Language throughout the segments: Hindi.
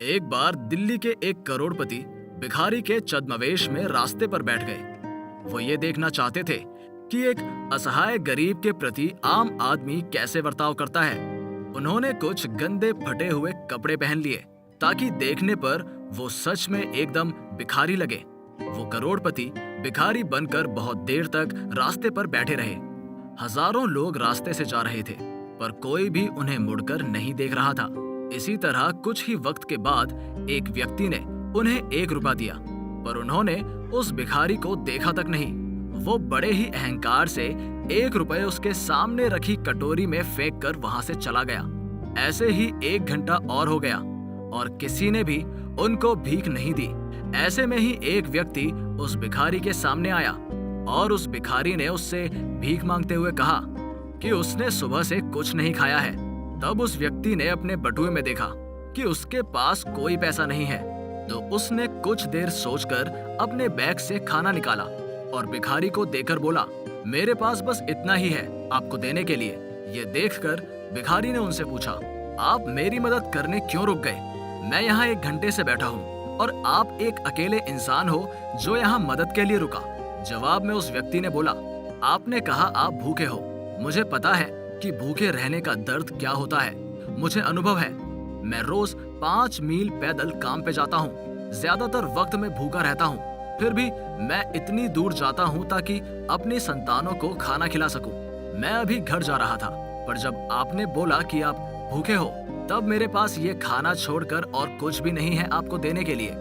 एक बार दिल्ली के एक करोड़पति भिखारी के छद्मवेश में रास्ते पर बैठ गए। वो ये देखना चाहते थे कि एक असहाय गरीब के प्रति आम आदमी कैसे बर्ताव करता है। उन्होंने कुछ गंदे फटे हुए कपड़े पहन लिए ताकि देखने पर वो सच में एकदम भिखारी लगे। वो करोड़पति भिखारी बनकर बहुत देर तक रास्ते पर बैठे रहे। हजारों लोग रास्ते से जा रहे थे, पर कोई भी उन्हें मुड़कर नहीं देख रहा था। इसी तरह कुछ ही वक्त के बाद एक व्यक्ति ने उन्हें 1 रुपया दिया, पर उन्होंने उस भिखारी को देखा तक नहीं। वो बड़े ही अहंकार से 1 रुपये उसके सामने रखी कटोरी में फेंक कर वहां से चला गया। ऐसे ही 1 घंटा और हो गया और किसी ने भी उनको भीख नहीं दी। ऐसे में ही एक व्यक्ति उस भिखारी के सामने आया और उस भिखारी ने उससे भीख मांगते हुए कहा कि उसने सुबह से कुछ नहीं खाया है। तब उस व्यक्ति ने अपने बटुए में देखा कि उसके पास कोई पैसा नहीं है, तो उसने कुछ देर सोचकर अपने बैग से खाना निकाला और भिखारी को देकर बोला, मेरे पास बस इतना ही है आपको देने के लिए। ये देखकर भिखारी ने उनसे पूछा, आप मेरी मदद करने क्यों रुक गए? मैं यहाँ 1 घंटे से बैठा हूँ और आप एक अकेले इंसान हो जो यहाँ मदद के लिए रुका। जवाब में उस व्यक्ति ने बोला, आपने कहा आप भूखे हो। मुझे पता है कि भूखे रहने का दर्द क्या होता है। मुझे अनुभव है। मैं रोज 5 मील पैदल काम पे जाता हूँ। ज्यादातर वक्त मैं भूखा रहता हूँ, फिर भी मैं इतनी दूर जाता हूँ ताकि अपनी संतानों को खाना खिला सकूं। मैं अभी घर जा रहा था, पर जब आपने बोला कि आप भूखे हो, तब मेरे पास ये खाना छोड़कर और कुछ भी नहीं है आपको देने के लिए।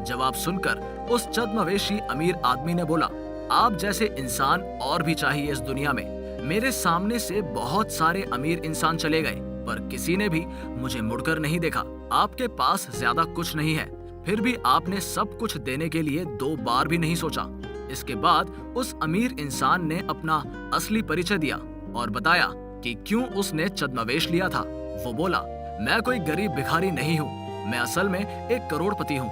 जवाब सुनकर उस छद्मवेशी अमीर आदमी ने बोला, आप जैसे इंसान और भी चाहिए इस दुनिया में। मेरे सामने से बहुत सारे अमीर इंसान चले गए, पर किसी ने भी मुझे मुड़कर नहीं देखा। आपके पास ज्यादा कुछ नहीं है, फिर भी आपने सब कुछ देने के लिए 2 बार भी नहीं सोचा। इसके बाद उस अमीर इंसान ने अपना असली परिचय दिया और बताया कि क्यों उसने छद्मवेश लिया था। वो बोला, मैं कोई गरीब भिखारी नहीं हूँ, मैं असल में एक करोड़पति हूँ।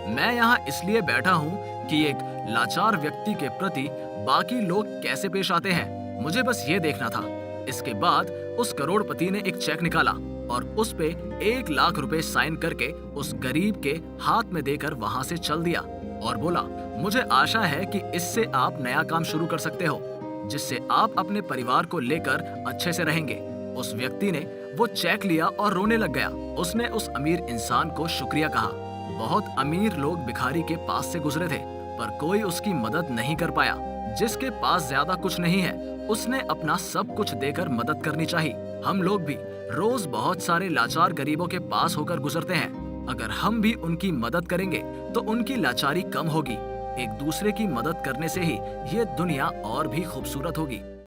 मैं यहाँ इसलिए बैठा हूँ कि एक लाचार व्यक्ति के प्रति बाकी लोग कैसे पेश आते हैं, मुझे बस ये देखना था। इसके बाद उस करोड़पति ने एक चेक निकाला और उस पे 1 लाख रुपए साइन करके उस गरीब के हाथ में देकर वहां से चल दिया और बोला, मुझे आशा है कि इससे आप नया काम शुरू कर सकते हो, जिससे आप अपने परिवार को लेकर अच्छे से रहेंगे। उस व्यक्ति ने वो चेक लिया और रोने लग गया। उसने उस अमीर इंसान को शुक्रिया कहा। बहुत अमीर लोग भिखारी के पास से गुजरे थे, पर कोई उसकी मदद नहीं कर पाया। जिसके पास ज्यादा कुछ नहीं है, उसने अपना सब कुछ देकर मदद करनी चाहिए। हम लोग भी रोज बहुत सारे लाचार गरीबों के पास होकर गुजरते हैं। अगर हम भी उनकी मदद करेंगे तो उनकी लाचारी कम होगी। एक दूसरे की मदद करने से ही ये दुनिया और भी खूबसूरत होगी।